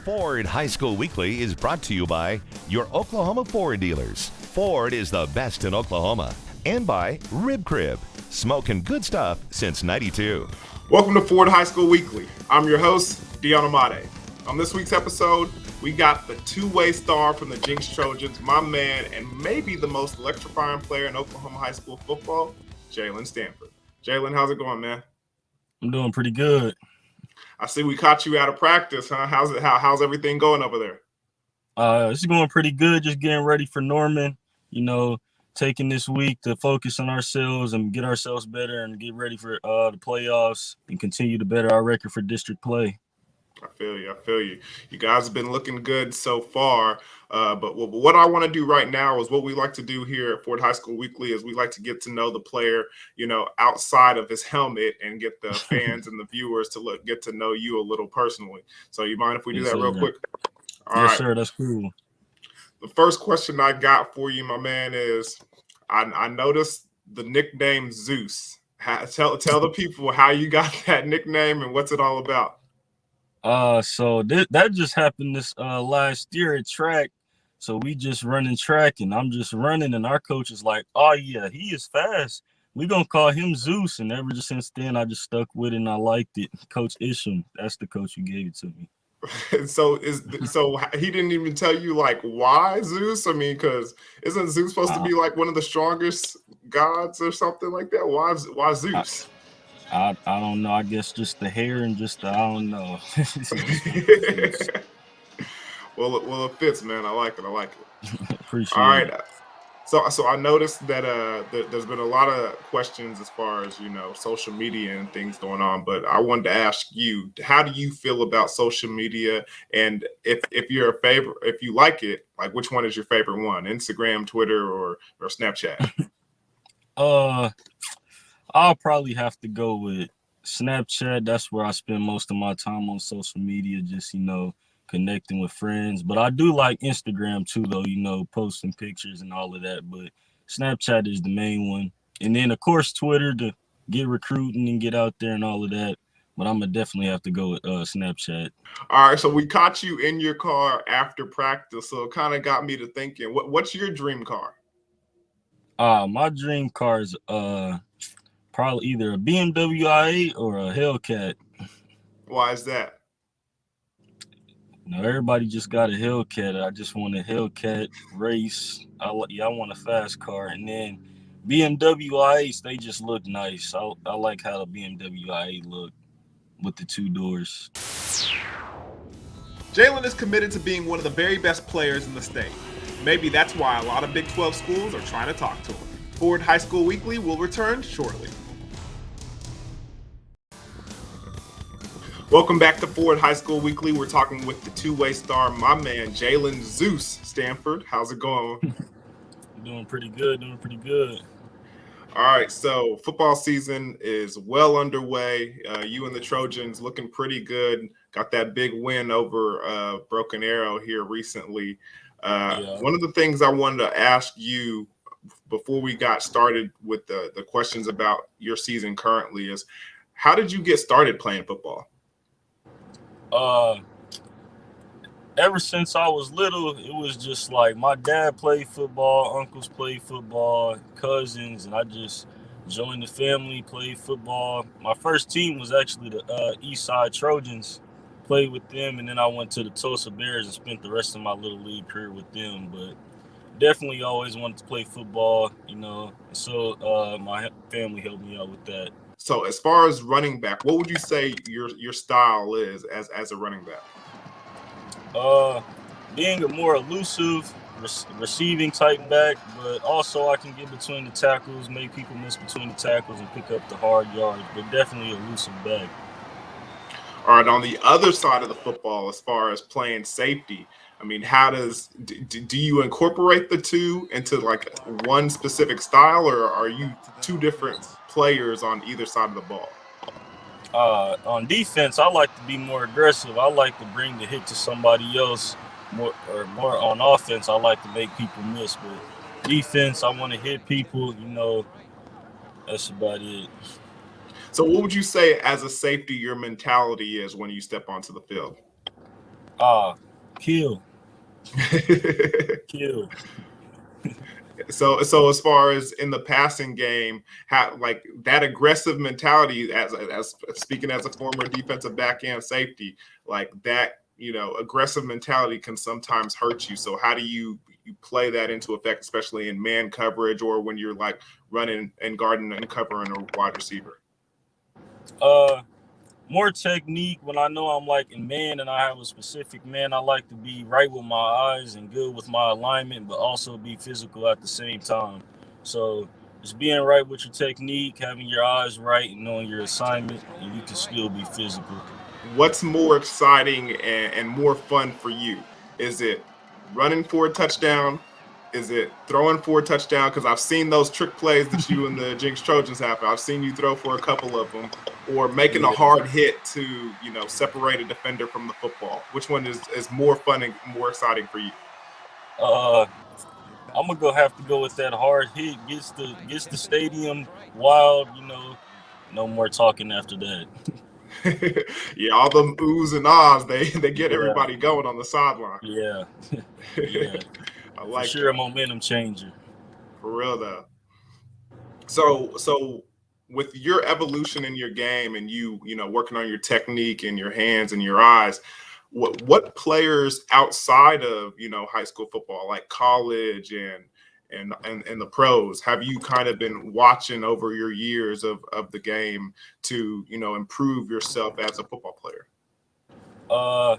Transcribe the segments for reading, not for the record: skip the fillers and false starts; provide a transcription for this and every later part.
Ford High School Weekly is brought to you by your Oklahoma Ford dealers. Ford is the best in Oklahoma. And by Rib Crib, smoking good stuff since '92. Welcome to Ford High School Weekly. I'm your host, Dion Amade. On this week's episode, we got the two-way star from the Jenks Trojans, my man, and maybe the most electrifying player in Oklahoma high school football, Jalyn Stanford. Jalyn, how's it going, man? I'm doing pretty good. I see we caught you out of practice, huh? How's everything going over there? It's going pretty good. Just getting ready for Norman. Taking this week to focus on ourselves and get ourselves better and get ready for the playoffs and continue to better our record for district play. I feel you. You guys have been looking good so far. But what I want to do right now is what we like to do here at Ford High School Weekly is we like to get to know the player, outside of his helmet and get the fans and the viewers to get to know you a little personally. So you mind if we do that real quick? All right, sir. That's cool. The first question I got for you, my man, is I noticed the nickname Zeus. Tell the people how you got that nickname and what's it all about. So that just happened this last year at track. So we just running track and I'm just running and our coach is like, oh yeah, he is fast. We're gonna call him Zeus. And ever since then I just stuck with it and I liked it. Coach Isham, that's the coach who gave it to me. So he didn't even tell you like why Zeus? I mean, because isn't Zeus supposed to be like one of the strongest gods or something like that? Why Zeus? I don't know. I guess just the hair and I don't know. Well, it fits, man. I like it. Appreciate All right. it. So I noticed that there's been a lot of questions as far as social media and things going on. But I wanted to ask you, how do you feel about social media? And if you like it, like which one is your favorite one? Instagram, Twitter, or Snapchat? I'll probably have to go with Snapchat. That's where I spend most of my time on social media, just connecting with friends. But I do like Instagram too, though, posting pictures and all of that. But Snapchat is the main one. And then, of course, Twitter to get recruiting and get out there and all of that. But I'm going to definitely have to go with Snapchat. All right, so we caught you in your car after practice, so it kind of got me to thinking, what's your dream car? My dream car is probably either a BMW i8 or a Hellcat. Why is that? Everybody just got a Hellcat. I just want a Hellcat race. I want a fast car. And then BMW i8s, they just look nice. I like how the BMW i8 look with the two doors. Jalyn is committed to being one of the very best players in the state. Maybe that's why a lot of Big 12 schools are trying to talk to him. Ford High School Weekly will return shortly. Welcome back to Ford High School Weekly. We're talking with the two-way star, my man, Jalyn Zeus Stanford. How's it going? Doing pretty good. All right, so football season is well underway. You and the Trojans looking pretty good. Got that big win over Broken Arrow here recently. One of the things I wanted to ask you before we got started with the questions about your season currently is, how did you get started playing football? Ever since I was little, it was just like my dad played football, uncles played football, cousins, and I just joined the family, played football. My first team was actually the East Side Trojans. Played with them, and then I went to the Tulsa Bears and spent the rest of my little league career with them. But definitely always wanted to play football, so my family helped me out with that. So as far as running back, what would you say your style is as a running back? Being a more elusive receiving type back, but also I can get between the tackles, make people miss between the tackles and pick up the hard yards, but definitely a elusive back. All right, on the other side of the football, as far as playing safety, I mean, how do you incorporate the two into like one specific style, or are you two different players on either side of the ball? On defense, I like to be more aggressive. I like to bring the hit to somebody else. More on offense, I like to make people miss. But defense, I want to hit people. That's about it. So what would you say as a safety your mentality is when you step onto the field? Kill. Kill. So as far as in the passing game, how like that aggressive mentality as speaking as a former defensive back end safety, like that, aggressive mentality can sometimes hurt you. So how do you play that into effect, especially in man coverage or when you're like running and guarding and covering a wide receiver? More technique when I know I'm like in man and I have a specific man. I like to be right with my eyes and good with my alignment, but also be physical at the same time. So just being right with your technique, having your eyes right, and knowing your assignment, and you can still be physical. What's more exciting and more fun for you? Is it running for a touchdown? Is it throwing for a touchdown? Because I've seen those trick plays that you and the Jenks Trojans have. I've seen you throw for a couple of them, or making a Yeah. hard hit to separate a defender from the football. Which one is more fun and more exciting for you? Uh, I'm gonna have to go with that hard hit. Gets the stadium wild. No more talking after that. Yeah, all them oohs and ahs, they get Yeah, everybody going on the sideline. yeah, yeah. I For like sure, a that. momentum changer. For real though. So with your evolution in your game and working on your technique and your hands and your eyes, what players outside of high school football, like college and the pros, have you kind of been watching over your years of the game to improve yourself as a football player? Uh,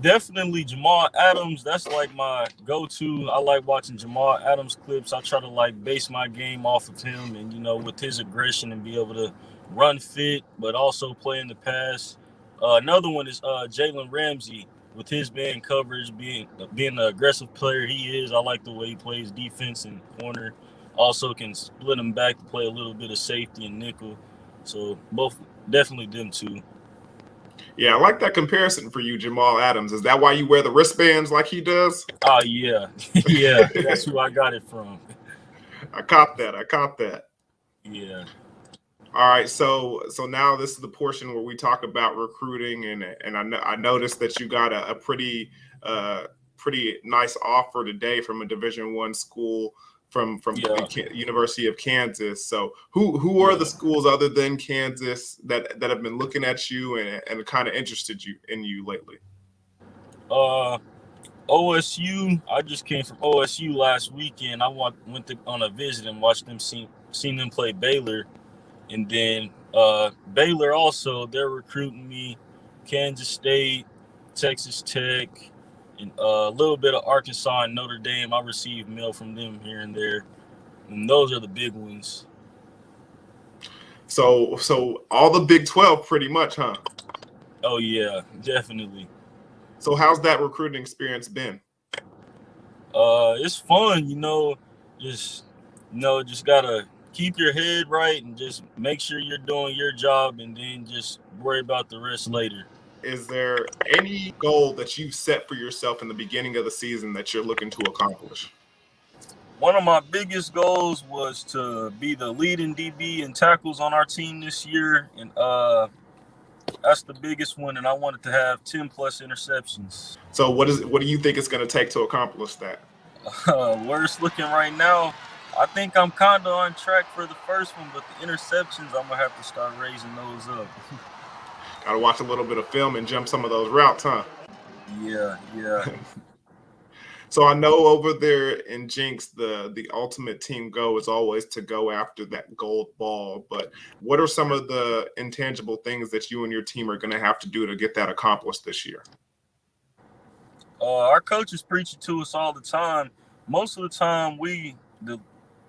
Definitely Jamal Adams. That's like my go-to. I like watching Jamal Adams clips. I try to like base my game off of him, and with his aggression and be able to run fit, but also play in the pass. Another one is Jalen Ramsey with his man coverage, being the aggressive player he is. I like the way he plays defense and corner. Also can split him back to play a little bit of safety and nickel. So both definitely them two. Yeah, I like that comparison for you, Jamal Adams. Is that why you wear the wristbands like he does? Oh yeah, yeah. That's who I got it from. I caught that. I caught that. Yeah. All right, so now this is the portion where we talk about recruiting, and I noticed that you got a pretty nice offer today from a Division I school from Yeah. University of Kansas. So who are the Yeah. schools other than Kansas that have been looking at you and kind of interested in you lately? Uh, OSU. I just came from OSU last weekend. I on a visit and watched them seen them play Baylor, and then Baylor also they're recruiting me. Kansas State, Texas Tech, and a little bit of Arkansas and Notre Dame. I received mail from them here and there, and those are the big ones. So all the Big 12 pretty much, huh? Oh yeah, definitely. So how's that recruiting experience been? It's fun, just just gotta keep your head right and just make sure you're doing your job and then just worry about the rest later. Is there any goal that you've set for yourself in the beginning of the season that you're looking to accomplish? One of my biggest goals was to be the leading DB in tackles on our team this year, and that's the biggest one. And I wanted to have 10 plus interceptions. So what do you think it's going to take to accomplish that? Where it's looking right now, I think I'm kind of on track for the first one, but the interceptions, I'm gonna have to start raising those up. Got to watch a little bit of film and jump some of those routes, huh? Yeah, yeah. So I know over there in Jenks, the ultimate team goal is always to go after that gold ball. But what are some of the intangible things that you and your team are going to have to do to get that accomplished this year? Our coaches preach it to us all the time. Most of the time, the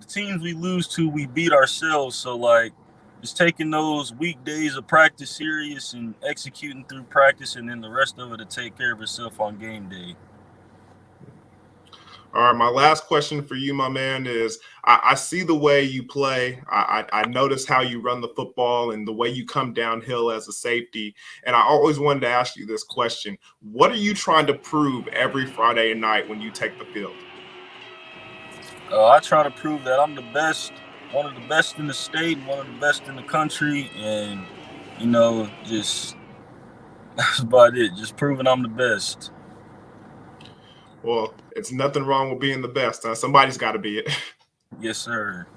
teams we lose to, we beat ourselves. So like, just taking those weekdays of practice serious and executing through practice, and then the rest of it to take care of itself on game day. All right, my last question for you, my man, is I see the way you play. I notice how you run the football and the way you come downhill as a safety. And I always wanted to ask you this question. What are you trying to prove every Friday night when you take the field? I try to prove that I'm the best, one of the best in the state, and one of the best in the country, and just That's about it. Just proving I'm the best. Well, it's nothing wrong with being the best. Somebody's got to be it. Yes, sir.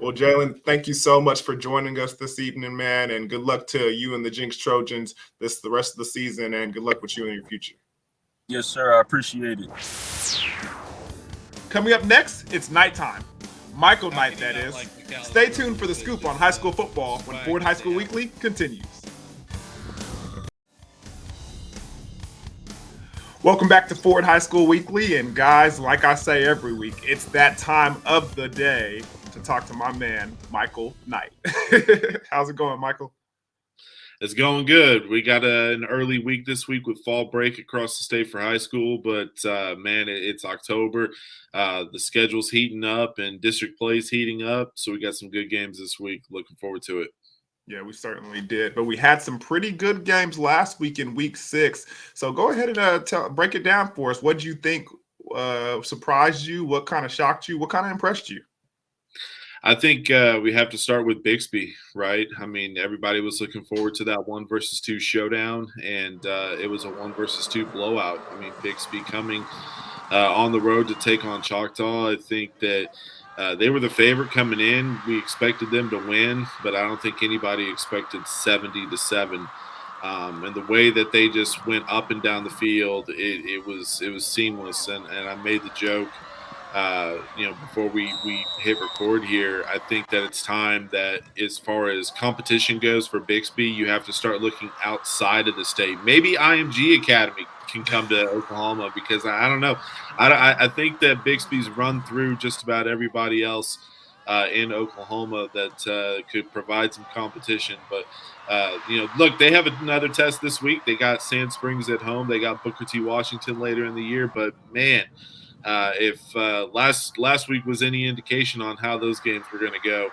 Well, Jalyn, thank you so much for joining us this evening, man, and good luck to you and the Jenks Trojans the rest of the season, and good luck with you in your future. Yes, sir. I appreciate it. Coming up next, it's nighttime. Michael night, that is. Stay tuned for the scoop on high school football when Ford High School Weekly continues. Welcome back to Ford High School Weekly, and guys, like I say every week, it's that time of the day to talk to my man, Michael Knight. How's it going, Michael? It's going good. We got an early week this week with fall break across the state for high school, but man, it's October. The schedule's heating up and district play's heating up, so we got some good games this week. Looking forward to it. Yeah, we certainly did. But we had some pretty good games last week in week 6. So go ahead and break it down for us. What did you think surprised you? What kind of shocked you? What kind of impressed you? I think we have to start with Bixby, right? I mean, everybody was looking forward to that 1 versus 2 showdown, and it was a 1 versus 2 blowout. I mean, Bixby coming on the road to take on Choctaw. I think that they were the favorite coming in. We expected them to win, but I don't think anybody expected 70-7. And the way that they just went up and down the field, it was seamless. And I made the joke, before we hit record here. I think that it's time that, as far as competition goes for Bixby, you have to start looking outside of the state. Maybe IMG Academy can come to Oklahoma, because I don't know. I think that Bixby's run through just about everybody else in Oklahoma that could provide some competition. But, look, they have another test this week. They got Sand Springs at home. They got Booker T. Washington later in the year. But, man, if last week was any indication on how those games were going to go,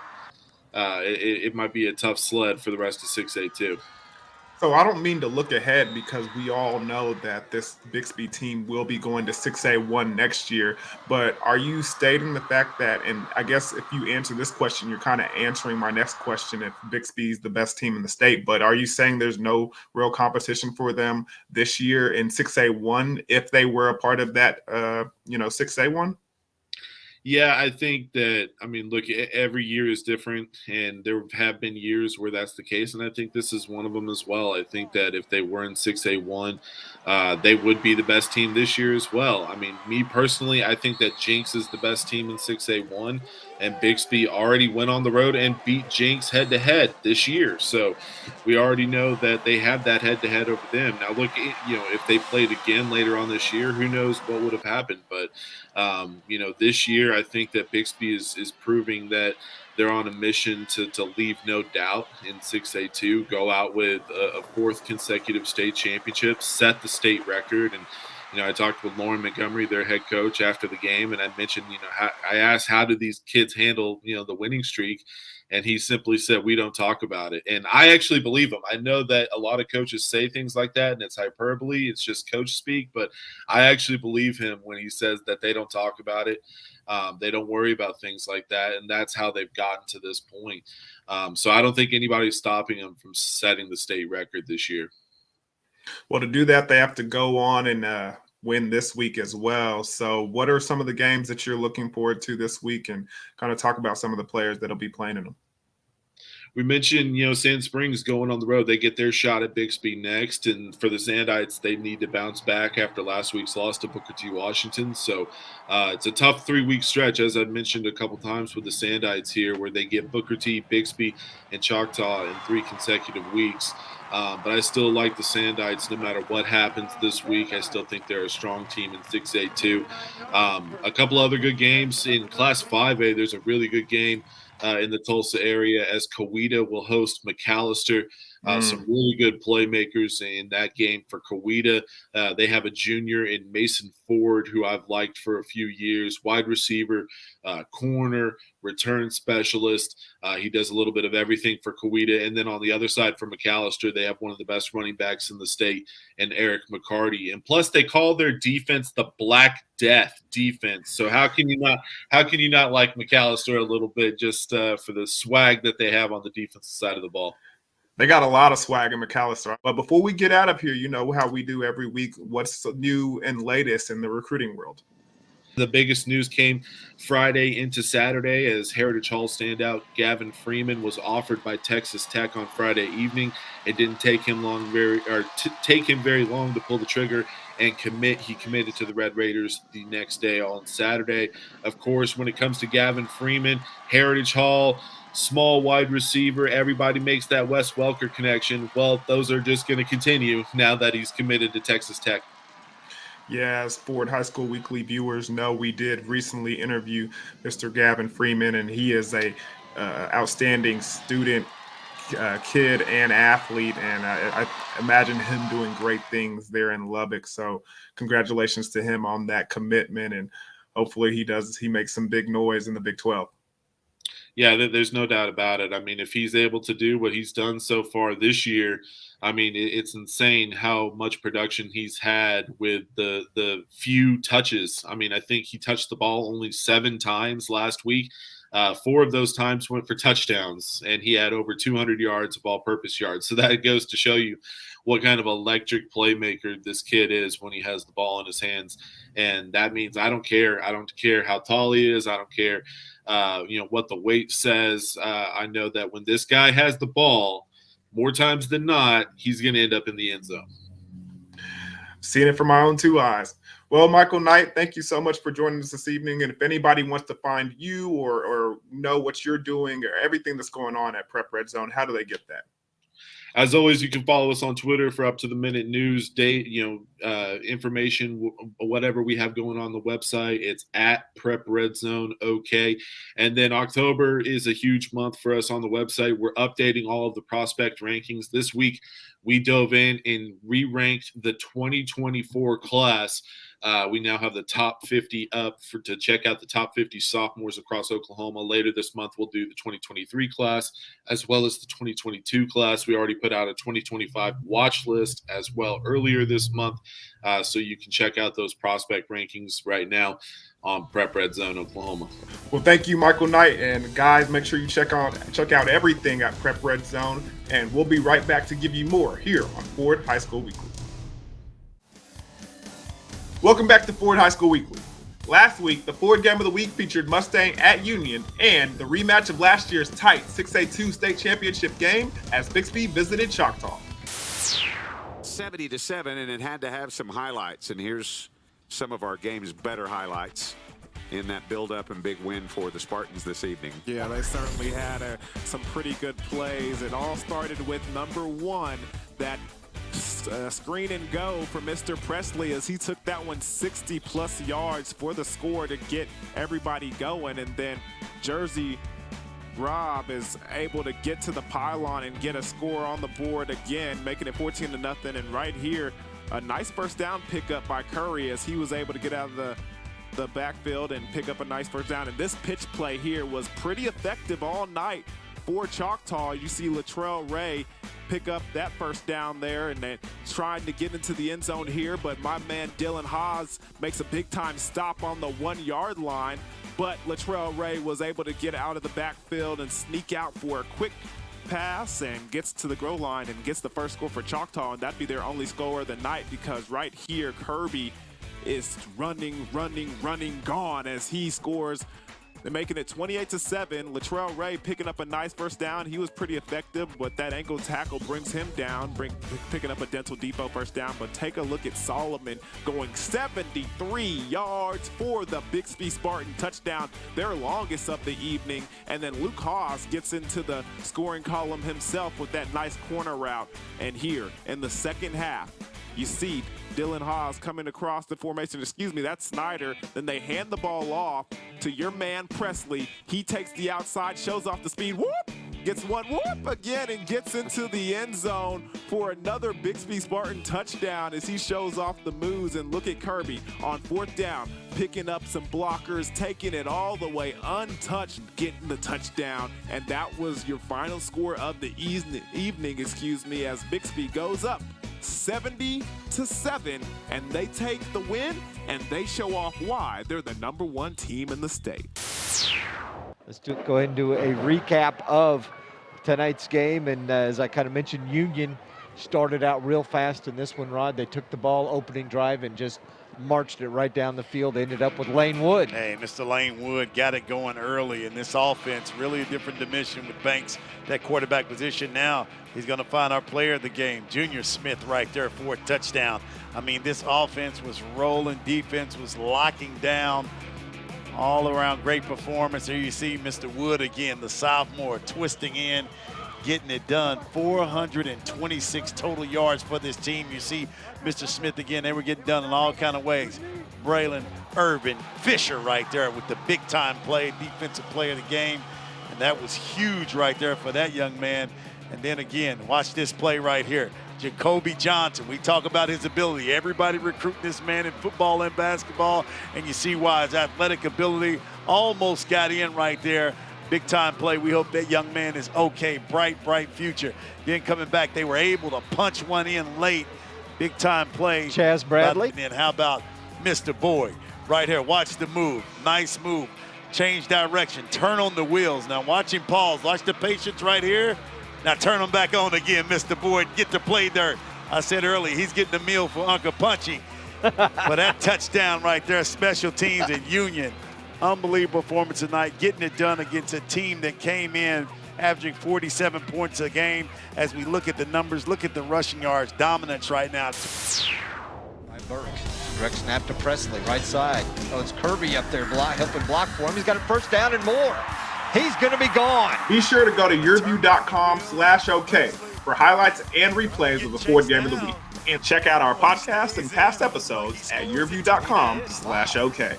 it might be a tough sled for the rest of 6A too. So I don't mean to look ahead, because we all know that this Bixby team will be going to 6A1 next year. But are you stating the fact that, and I guess if you answer this question, you're kind of answering my next question, if Bixby's the best team in the state, but are you saying there's no real competition for them this year in 6A1 if they were a part of that, 6A1? Yeah, I think that, I mean, look, every year is different, and there have been years where that's the case, and I think this is one of them as well. I think that if they were in 6A1, they would be the best team this year as well. I mean, me personally, I think that Jenks is the best team in 6A1, and Bixby already went on the road and beat Jenks head-to-head this year. So we already know that they have that head-to-head over them. Now, look, if they played again later on this year, who knows what would have happened. But, this year, I think that Bixby is proving that they're on a mission to leave no doubt in 6A2, go out with a 4th consecutive state championship, set the state record. And, I talked with Lauren Montgomery, their head coach, after the game, and I mentioned, I asked, how do these kids handle, the winning streak? And he simply said, we don't talk about it. And I actually believe him. I know that a lot of coaches say things like that, and it's hyperbole. It's just coach speak. But I actually believe him when he says that they don't talk about it. They don't worry about things like that. And that's how they've gotten to this point. So I don't think anybody's stopping them from setting the state record this year. Well, to do that, they have to go on and win this week as well. So what are some of the games that you're looking forward to this week, and kind of talk about some of the players that'll be playing in them? We mentioned, Sand Springs going on the road. They get their shot at Bixby next. And for the Sandites, they need to bounce back after last week's loss to Booker T. Washington. So it's a tough 3-week stretch, as I mentioned a couple times with the Sandites here, where they get Booker T., Bixby, and Choctaw in 3 consecutive weeks. But I still like the Sandites no matter what happens this week. I still think they're a strong team in 6A2. A couple other good games. In Class 5A, there's a really good game in the Tulsa area, as Coweta will host McAllister. Some really good playmakers in that game for Coweta. They have a junior in Mason Ford, who I've liked for a few years, wide receiver, corner, return specialist. He does a little bit of everything for Coweta. And then on the other side for McAllister, they have one of the best running backs in the state, and Eric McCarty. And plus, they call their defense the Black Death defense. So how can you not like McAllister a little bit, just for the swag that they have on the defensive side of the ball? They got a lot of swag in McAllister. But before we get out of here, you know how we do every week. What's new and latest in the recruiting world? The biggest news came Friday into Saturday as Heritage Hall standout Gavin Freeman was offered by Texas Tech on Friday evening. It didn't take him very long to pull the trigger and commit. He committed to the Red Raiders the next day on Saturday. Of course, when it comes to Gavin Freeman, Heritage Hall, small wide receiver, everybody makes that Wes Welker connection. Well, those are just going to continue now that he's committed to Texas Tech. Yeah, as Ford High School Weekly viewers know, we did recently interview Mr. Gavin Freeman, and he is a outstanding student, kid, and athlete, and I imagine him doing great things there in Lubbock. So congratulations to him on that commitment, and hopefully he makes some big noise in the Big 12. Yeah, there's no doubt about it. I mean, if he's able to do what he's done so far this year, I mean, it's insane how much production he's had with the few touches. I mean, I think he touched the ball only 7 times last week. 4 of those times went for touchdowns, and he had over 200 yards of all-purpose yards. So that goes to show you what kind of electric playmaker this kid is when he has the ball in his hands. And that means I don't care. I don't care how tall he is. I don't care, what the weight says. I know that when this guy has the ball, more times than not, he's going to end up in the end zone. Seeing it from my own 2 eyes. Well, Michael Knight, thank you so much for joining us this evening. And if anybody wants to find you or know what you're doing or everything that's going on at Prep Red Zone, how do they get that? As always, you can follow us on Twitter for up-to-the-minute news, date, information, whatever we have going on the website. It's at Prep Red Zone, okay. And then October is a huge month for us on the website. We're updating all of the prospect rankings. This week, we dove in and re-ranked the 2024 class. We now have the top 50 up to check out the top 50 sophomores across Oklahoma. Later this month, we'll do the 2023 class as well as the 2022 class. We already put out a 2025 watch list as well earlier this month, so you can check out those prospect rankings right now on Prep Red Zone Oklahoma. Well, thank you, Michael Knight. And guys, make sure you check out everything at Prep Red Zone. And we'll be right back to give you more here on Ford High School Weekly. Welcome back to Ford High School Weekly. Last week, the Ford Game of the Week featured Mustang at Union and the rematch of last year's tight 6A2 state championship game as Bixby visited Choctaw. 70-7, and it had to have some highlights. And here's some of our game's better highlights in that build-up and big win for the Spartans this evening. Yeah, they certainly had some pretty good plays. It all started with number 1, that screen and go for Mr. Presley as he took that one 60-plus yards for the score to get everybody going. And then Jersey Rob is able to get to the pylon and get a score on the board again, making it 14-0. And right here, a nice first down pickup by Curry as he was able to get out of the backfield and pick up a nice first down. And this pitch play here was pretty effective all night for Choctaw. You see Latrell Ray pick up that first down there and then trying to get into the end zone here, but my man Dylan Haas makes a big-time stop on the 1-yard line, but Latrell Ray was able to get out of the backfield and sneak out for a quick pass and gets to the goal line and gets the first score for Choctaw, and that'd be their only score of the night because right here Kirby is running gone as he scores. They're making it 28-7. Latrell Ray picking up a nice first down. He was pretty effective, but that ankle tackle brings him down, picking up a Dental Depot first down. But take a look at Solomon going 73 yards for the Bixby Spartan touchdown, their longest of the evening. And then Luke Haas gets into the scoring column himself with that nice corner route. And here in the second half, you see Dylan Haas coming across the formation. That's Snyder. Then they hand the ball off to your man Presley. He takes the outside, shows off the speed. Whoop! Gets one whoop again and gets into the end zone for another Bixby Spartan touchdown as he shows off the moves. And look at Kirby on 4th down, picking up some blockers, taking it all the way untouched, getting the touchdown. And that was your final score of the evening, as Bixby goes up 70-7, and they take the win, and they show off why they're the #1 team in the state. Let's go ahead and do a recap of tonight's game. And as I kind of mentioned, Union started out real fast in this one, Rod. They took the ball opening drive and just marched it right down the field. They ended up with Lane Wood. Hey, Mr. Lane Wood got it going early in this offense. Really a different dimension with Banks, that quarterback position. Now he's going to find our player of the game, Junior Smith, right there for a touchdown. I mean, this offense was rolling. Defense was locking down. All around great performance. Here you see Mr. Wood again, the sophomore, twisting in, getting it done. 426 total yards for this team. You see Mr. Smith again. They were getting done in all kind of ways. Braylon Irvin Fisher right there with the big-time play, defensive player of the game. And that was huge right there for that young man. And then again, watch this play right here. Jacoby Johnson, we talk about his ability. Everybody recruiting this man in football and basketball, and you see why his athletic ability almost got in right there. Big time play. We hope that young man is okay. Bright future. Then coming back, they were able to punch one in late. Big time play. Chaz Bradley. And how about Mr. Boyd right here? Watch the move. Nice move. Change direction. Turn on the wheels. Now watch him pause. Watch the patience right here. Now turn them back on again, Mr. Boyd. Get the play there. I said earlier, he's getting the meal for Uncle Punchy. But that touchdown right there, special teams at Union. Unbelievable performance tonight, getting it done against a team that came in averaging 47 points a game. As we look at the numbers, look at the rushing yards, dominance right now. By Burke. Direct snap to Presley, right side. Oh, it's Kirby up there helping block for him. He's got a first down and more. He's going to be gone. Be sure to go to YurView.com/OK for highlights and replays of the Ford Game of the Week. And check out our podcast and past episodes at YurView.com/OK.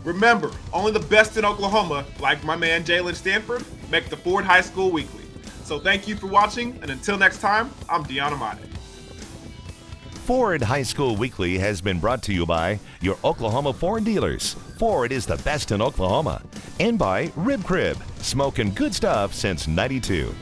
Remember, only the best in Oklahoma, like my man Jalyn Stanford, make the Ford High School Weekly. So thank you for watching, and until next time, I'm Deon Amade. Ford High School Weekly has been brought to you by your Oklahoma Ford dealers. Ford is the best in Oklahoma. And by Rib Crib, smoking good stuff since '92.